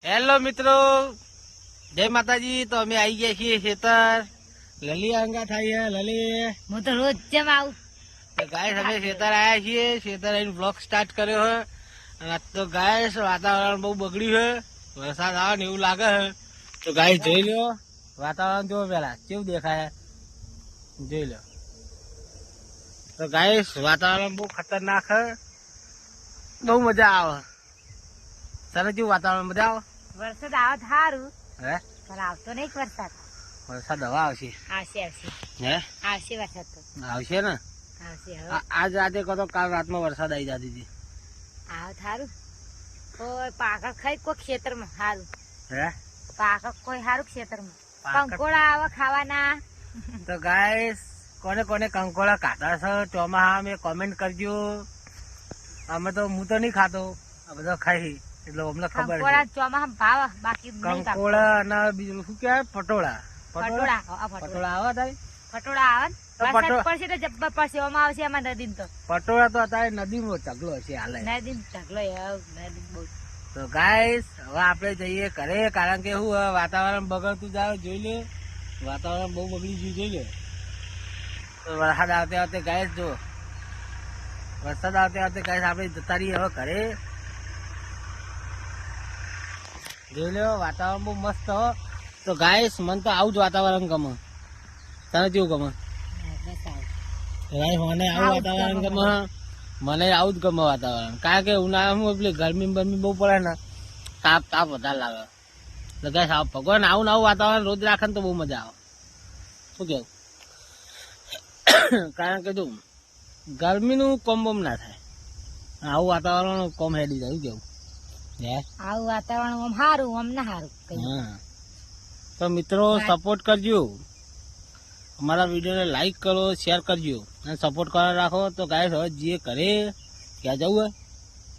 Hello મિત્રો, જય માતાજી। તો અમે આવી ગયા છીએ ખેતર। લલી અંગા થાય લલી, હું તો રોજ જેમ આવું। તો ગાય અમે ખેતર આવ્યા છીએ। ખેતર આવીને બ્લોગ સ્ટાર્ટ કર્યો છે। અને આજ તો ગાય વાતાવરણ બહુ બગડ્યું છે, વરસાદ આવે ને એવું લાગે છે। તો ગાય જોઈ લો વાતાવરણ, જો પેલા કેવું દેખાય જોઈ લો। તો ગાય વાતાવરણ બહુ ખતરનાક છે, બહુ મજા આવે। તને કેવું વાતાવરણ મજા આવે? વરસાદ આવે સારું, હે પણ આવતો નહીં વરસાદ। વરસાદ હવે આવશે? આવશે આવશે હે આવશે વરસાદ તો આવશે ને? આવશે। હવે આજ રાતે કહો તો કાલ રાતમાં વરસાદ આવી જતી હતી। આવે સારું, કોઈ પાકડ ખાઈ કોઈ ખેતરમાં સારું, હે પાકડ કોઈ સારું ખેતરમાં। પાકડ? કંકોડા આવે ખાવાના। તો ગાઈસ કોને કોને કંકોડા ખાતા છે ચોમાસા મેં કોમેન્ટ કરજો। અમે તો હું તો નહીં ખાતો, આ બધા ખાઈ એટલે અમને ખબર કંકોડા છે। ચોમાસામાં ભાવે, બાકી નહીં ભાવે। કંકોડા અને બીજું શું કહેવાય? પટોળા ફટોડા પટોળા આવે તારી? ફટોડા આવે ને? તો વરસાદ પટો- પડશે તો જબ્બર પડશે, એમાં આવશે એમાં નદી તો પટોળા તો અત્યારે નદીમાં ચગલો છે હાલે। નદી ઢગલો નદી બહુ। તો ગાઈસ હવે આપણે જઈએ ઘરે, કારણ કે શું હવે વાતાવરણ બગડતું જાય, જોઈ લે વાતાવરણ બહુ બગડી ગયું, જોઈ લે। તો વરસાદ આવતે આવતે ગાઈસ જો વરસાદ આવતે આવતે ગાઈસ આપણે જતા રહીએ હવે ઘરે। જોઈ લો વાતાવરણ બહુ મસ્ત હો। તો ગાઈસ મને તો આવું જ વાતાવરણ ગમે, તને કેવું ગમે? ગાઈસ મને આવું વાતાવરણ ગમે, મને આવું જ ગમે વાતાવરણ। કારણ કે ઉનાળામાં પેલી ગરમી બરમી બહુ પડે ને, તાપ તાપ વધારે લાગે। તો ગાઈસ ભગવાન આવું આવું વાતાવરણ રોજ રાખે ને તો બહુ મજા આવે। શું કેવું? કારણ કે જો ગરમીનું કોમ બોમ ના થાય, આવું વાતાવરણ કોમ હેડી જાય। કેવું હે? આવું વાતાવરણ આમ સારું, આમ ના સારું કઈ। હા, તો મિત્રો સપોર્ટ કરજો, અમારા વિડીયોને લાઈક કરો, શેર કરજો અને સપોર્ટ કરવા રાખો। તો ગાઈસ હવે જઈએ ઘરે। ક્યાં જવું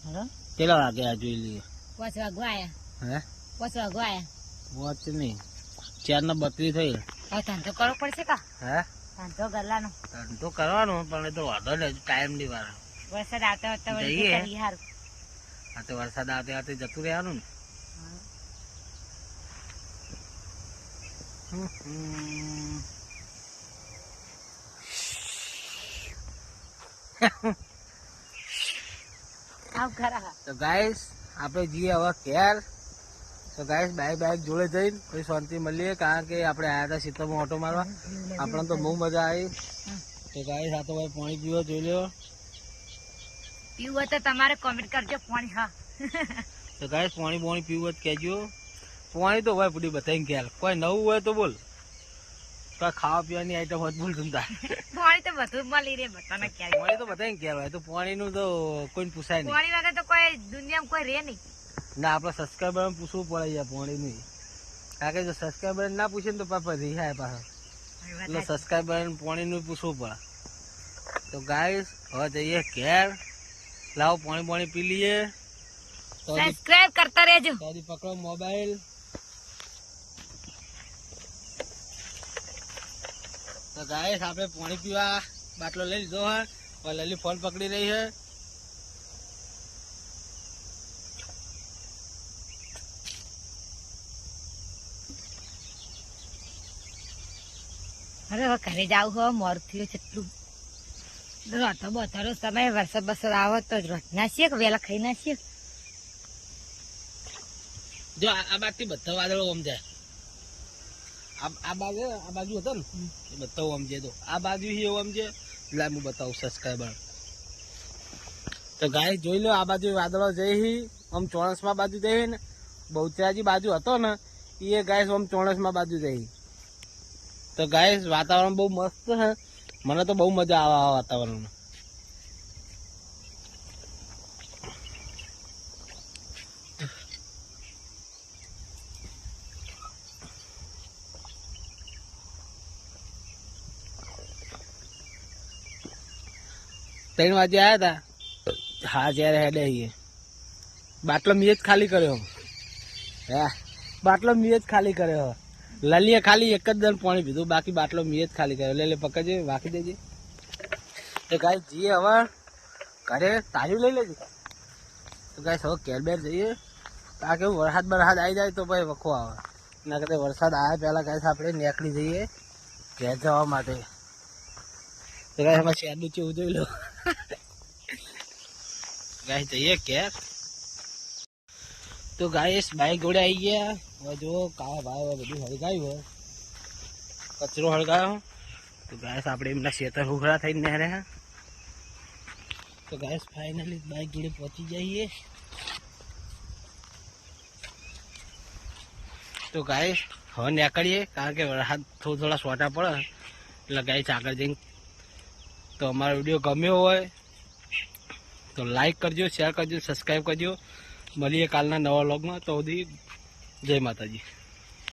હે? કેટલા વાગે આ જોઈ લઈએ? 5 વાગવા આયા। હે 5 વાગવા આયા। વોચ નહીં, 4:32 થઈ। હવે ધંધો કરવો પડશે કા? હે ધંધો ગલ્લાનો ધંધો કરવાનો, પણ એ તો વાંધો નહીં, ટાઈમ નહીં વાર। વરસાદ આવતા આવતા વળી જઈએ। કરીએ હારું। આ તો વરસાદ આવતે આવતે જતું રહેવાનું ને। આવ ખરા। તો ગાઈસ આપણે જઈએ હવે ઘેર। તો ગાઈસ બાઈક જોડે જઈને કોઈ શાંતિ મળીએ, કારણ કે આપણે આવ્યા હતા સીતામાં ઓટો મારવા, આપણને તો બહુ મજા આવી। તો ગાઈસ આ તો ભાઈ પાણી પીવો, જોઈ લો। પીવું હોય તો તમારે કોમેન્ટ કરજો પાણી। હા તો ગાઈસ પાણી પીવું હોય તો કહેજો। પાણી તો હોય પૂરી બધાને ઘેર, કોઈ નવું હોય તો બોલ, તો ખાવા પીવાની આઈટમ હોય તો બોલ જમતા। પાણી તો બધું મળી રહે બધાને ક્યારે। પાણી તો બધાને ઘેર હોય, તો પાણીનું તો કોઈને પૂછાય નહીં। પાણી વગર તો કોઈ દુનિયામાં કોઈ રહે નહીં। ના આપણે સબસ્ક્રાઈબર પૂછવું પડે યાર પાણીનું, કારણ કે જો સબસ્ક્રાઈબર ના પૂછે ને તો પાપા રિહાય પાછા, એટલે સબસ્ક્રાઈબર પાણીનું પૂછવું પડે। તો ગાઈસ હવે જઈએ ઘેર, લાવો પાણી પી લઈએ। તો સબસ્ક્રાઇબ કરતા રહેજો। પકડો મોબાઈલ। તો ગાઈસ આપણે પાણી પીવા બાટલો લઈ લીધો હે, લલી ફોન પકડી રહી છે। હવે ઘરે જાવ હો, મોર થયું છે એટલું રોતો બોતરો સમય વરસાદ બરસાદ આવો તો રોટ નાખીએ કે વેલા ખાઈ નાખીએ। જો આ બાજુ બધા વાદળો ઓમ જાય, આ બાજુ હતો ને એ બધા ઓમ છે। તો આ બાજુ ઓમ છે, એટલે હું બતાવું સબસ્ક્રાઈબર। તો ગાય જોઈ લો આ બાજુ વાદળો જઈ આમ ચોણસમાં બાજુ જઈ ને, બહુચરાજી બાજુ હતો ને એ ગાય આમ ચોણસમાં બાજુ જઈ। તો ગાય વાતાવરણ બહુ મસ્ત છે, મને તો બહુ મજા આવે આ વાતાવરણમાં। ત્રણ વાગે આવ્યા હતા, હા જયારે હેડે બાટલો મેં જ ખાલી કર્યો। હે બાટલો મેં જ ખાલી કર્યો, લલીએ ખાલી એક જ દન પાણી પીધું, બાકી બાટલો મેં જ ખાલી કર્યો। લે પકડજે, વાકી દેજે। તો ગાય જઈએ હવે ઘરે, તારી લઈ લેજે। તો ગાય હવે ઘેર બેર જઈએ। કારણ કે વરસાદ આવી જાય તો ભાઈ વખો આવે એના કરતા વરસાદ આવ્યા પહેલા ગાઈસ આપણે નીકળી જઈએ ઘેર જવા માટે. તો ગાઈસ એમાં શેરનું ચેવું જોઈ લો. ગાઈસ જઈએ ઘેર. તો ગાઈસ બાઈક જોડે આવી ગયા. હવે જો કાળા ભાઈ બધું હળગાયું હોય, કચરો હળગાયો. તો ગાઈસ આપણે એમના ખેતર ઉઘડા થઈને નહેરે. તો ગાઈસ ફાઇનલી બાઈક જોડે પહોંચી જઈએ. તો ગાઈસ હવે નીકળીએ કારણ કે વરસાદ થોડા સોટા પડે એટલે ગાઈસ આગળ જઈને. તો અમારો વિડીયો ગમ્યો હોય તો લાઈક કરજો, શેર કરજો, સબસ્ક્રાઈબ કરજો. મળીએ કાલના નવા વ્લોગમાં. તો સુધી જય માતાજી.